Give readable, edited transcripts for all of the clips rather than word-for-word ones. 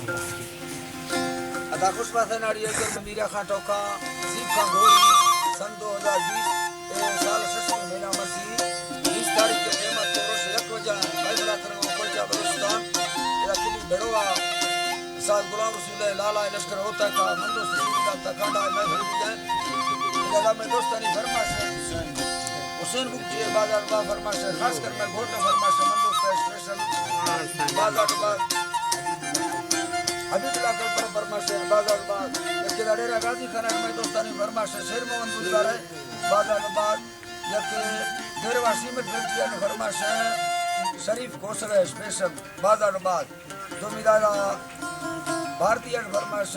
अदा खुशबात नाड़ी मीरा खां टोका सीप खां गोरी सन 2020 साल शशि महीना मसी 20 तारीख के टेमा तोरश एक वजा फैसला करने कोचा बलूचिस्तान या किली बेड़वा साल गुलाम रसूल लाला लश्कर होता का मंदो सीधा तकाड़ा मैं भर गया इधर में दोस्तानी फरमाश हुसैन बुक्ति बाजार बा फरमाश खास कर मैं घोटा फरमाश मंदो स्पेशल बाजार बा हबीबुल्लाह कल्पर फरमाश बाजार बा यके दाडेरा गाजी खाना में दोस्तानी फरमाश शेर मोहम्मद गुलजार है बाजार बा यके देरवासी में बेटियां फरमाश शरीफ कोसर स्पेशल बाजार बा जमीदारा भारतीय फरमाश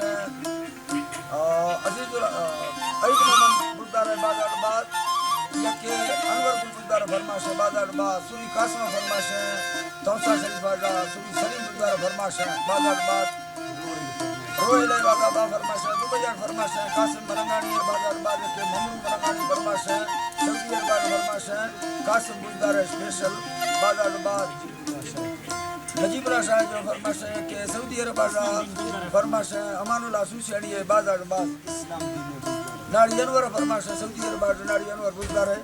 अजीजुल अईद मोहम्मद गुलजार है बाजार बा यके अनवर गुलजार फरमाश बाजार बा सुरी कासिम फरमाश तौसा शरीफ बाजार सुरी सलीम गुलजार फरमाश बाजार बा रोहिल बाबा बा फरमाश दुबैयार फरमाश कासिम मरंगानी बाजार बा के ममरू मरंगानी फरमाश सऊदी अरब फरमाश कासिम गुलजार स्पेशल बाजार बा नजीबुल्लाह शाह जो फरमाश के सऊदी अरब फरमाश अमानुल्लाह सुशेणी बाजार बा नाड़ी अनवर फरमाश सऊदी अरब नाड़ी अनवर गुलजार है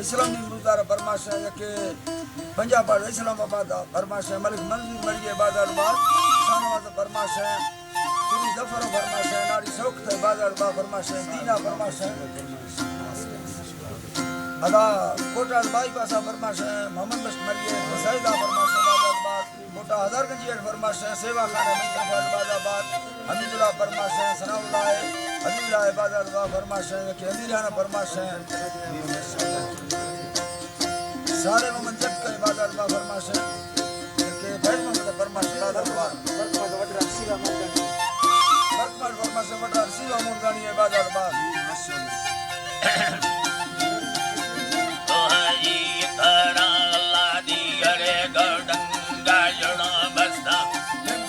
इस्लामी गुलजार फरमाश के पंजाब इस्लामाबाद फरमाश मलिक मंजूर मरिए बाजार बा शानवाज फरमाश सुनी जफर फरमाश नाड़ी शौकत बाजार बा फरमाश दीना फरमाश अदा कोटा बाईपासा फरमाश मोहम्मद बख्श मरिए सईदा फरमाश बाजार बा कोटा हजारगंज फरमाश सेवा खान बाजाबाद हमीदुल्लाह फरमाश सनाउल्लाह हमीदुल्लाह बाजार बा फरमाश के अमीराना फरमाश सारे मोहम्मद जट के बाजार बा फरमाश के फैज मोहम्मद फरमाश बाजार बा बरकत वडरा सीवा मुर्गानी बरकत फरमाश वडरा सीवा मुर्गानी बाजार बा तो हजी तरा अल्लाह दी अरे गडंगा जड़ा बस्ता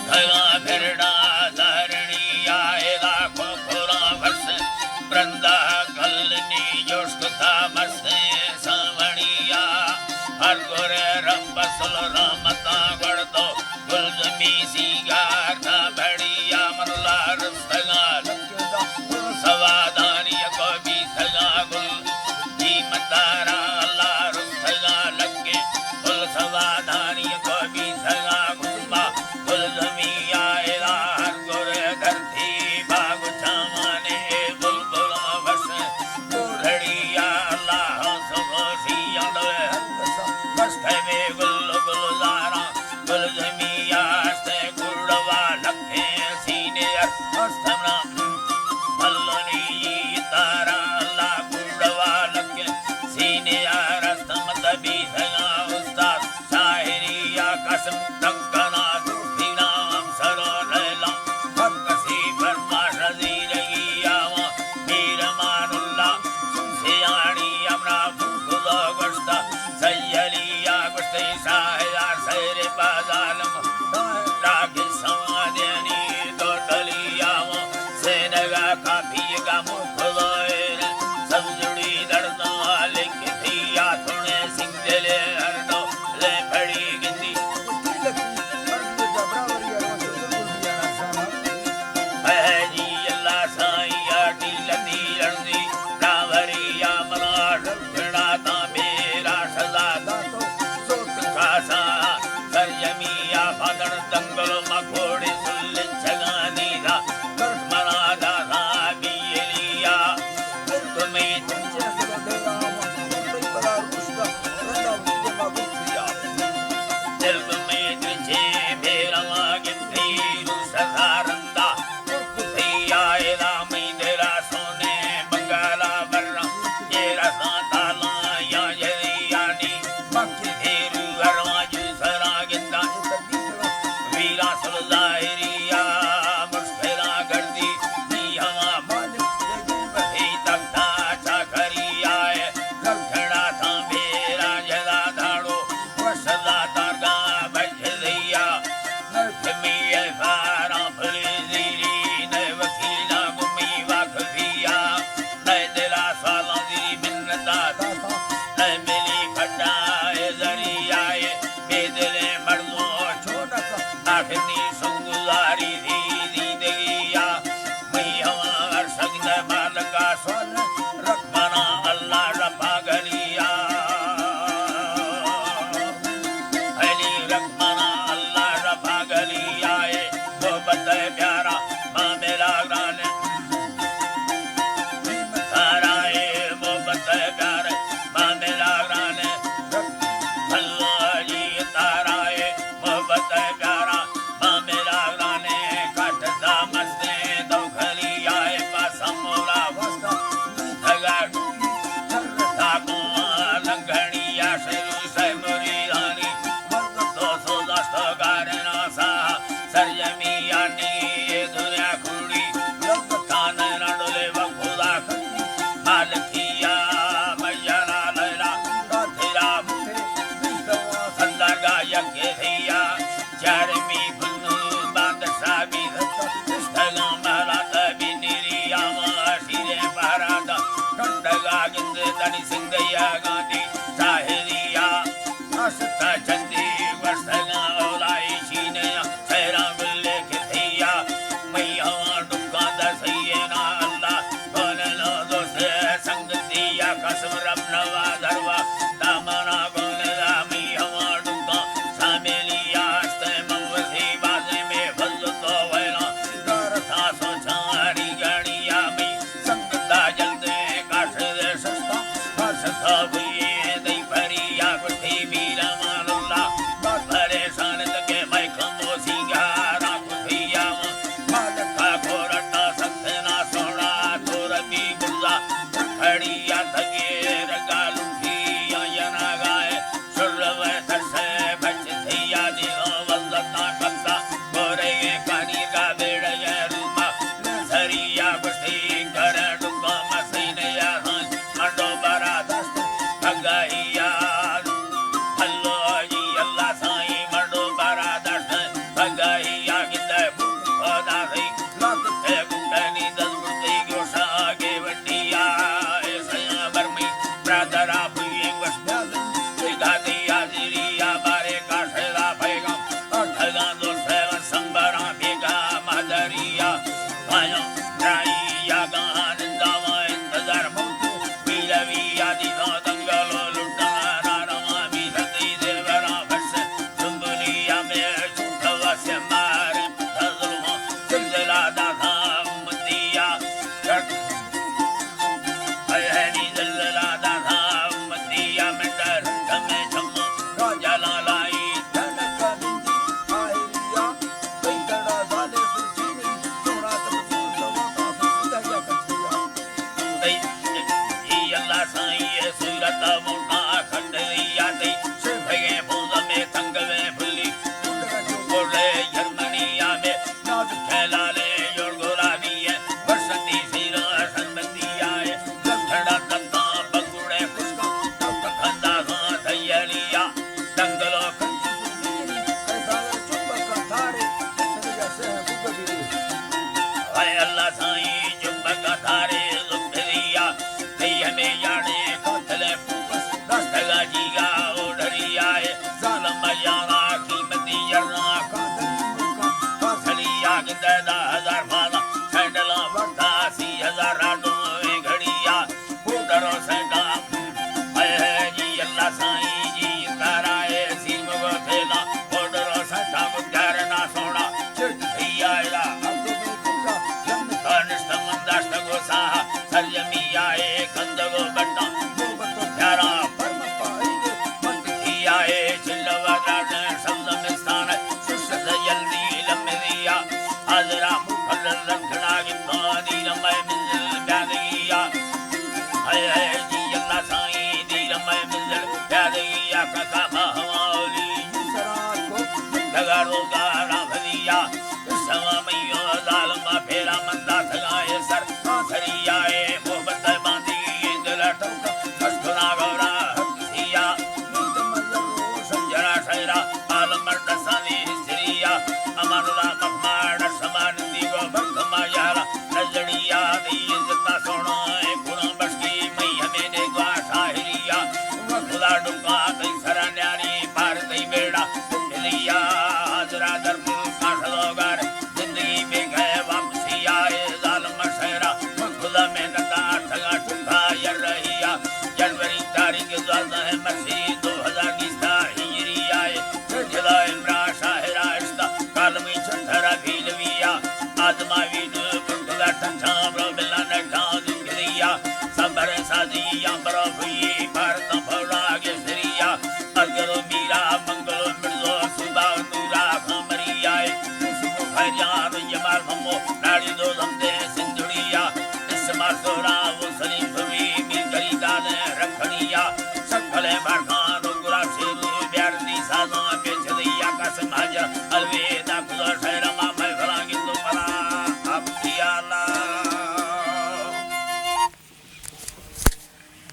भला फिरड़ा धरणी आए लाखों खुरा बस प्रंदा गलनी जोश था मसे सावणिया हर गोरे रंबसल रामता गड़ दो गुल जमी सीगार था बढ़िया मनला रस्तगाल सवादानी को भी सगा गुल जी मतारा अल्लाह रस्तगा लगे गुल सवादानी को भी सगा गुम्बा गुल जमी आए हर गोरे धरती बाग छामाने बुलबुल बस बुढ़ड़िया अल्लाह सुखोसी अडवे बस्ते में गुल गुलजारा गुल जमिया से गुड़वा लखे सीने अस्तमना मल्लनी तारा अल्लाह गुड़वा लखे सीने अस्तम तभी सगा उस्ताद शायरिया कसम तंगना दूसरी नाम सरो लैला हक सी फरमाश ज़ीरगिया मीर मानुल्ला सुनसियानी अमरा बुखुदा गश्ता सैयलिया गश्ते शाहिदा सैरे बाजालम रागे समादेनी तो डलिया सेनगा काफी का मुखलोएर सब जुड़ी दर्दों वाले के थिया थोड़े सिंगले हरदो ले पड़ी गिंदी जी अल्लाह साईया टीलती लड़दी रावरिया मराठ फिड़ा ता मेरा सजादा तो सोत खासा सरजमिया बादड़ दंगल मघोड़े सुल्ल छगानी दा करमना दादा बियलिया तुम्हें दिल में तुझे बेरवा गिंदी सदारंदा आएला मैं तेरा सोने बंगाला बर्रा तेरा साताला या जरियानी मक्की तेरू गरवाजू सरा गिंदा वीरा सुलजाहिरिया मुस्फिरा गर्दी हवा बही तख्ता चाकरिया लखड़ा था मेरा जला धाड़ो वसला तारगा बजरिया नर्थ में फारा फले जीरी न वकीला गुमी वाकफिया न दिला साला दी मिन्नता न मिली फटाए जरिया बेदले मर्दों छोटा आखिरी मारो गारा भरिया सवा मैयो जालमा फेरा मंदा थगाए सर सरियाए मोहब्बत बांधी दिल टूटा कष्टना गौरा हथिया नित मजरो संजरा शैरा आलमर दसानी स्त्रिया अमानुला मखमाड़ समान दीगो भक्तमा यारा नजरिया दी इज्जता सोना गुण बसकी मई हमें ने द्वा शाहिरिया खुदा डुका कई सरा न्यारी पार कई बेड़ा लिया हाजरा दर काठलोगार जिंदगी में गए वापसी आए जालम शहरा खुदा मेहनता ठगा ठुका यर रहिया जनवरी तारीख 12 है मसी 2020 हिजरी आए जिला इमरा शाहरा इश्ता कालमी छठरा भीलविया आदमावी खुदा ठंठा ब्रो बिल्ला ने गांव जिंदगिया सबर साजी अंबरो हुई भारत भौरा के सरिया अगरो मीरा मंगलो मिर्जो सुबा नूरा खमरिया खजान जमाल भमो नाड़ी दो दमदे सिंधुड़िया इस मासोरा वो सलीम हुई मीर गरीदा ने रखड़िया सकले बरखान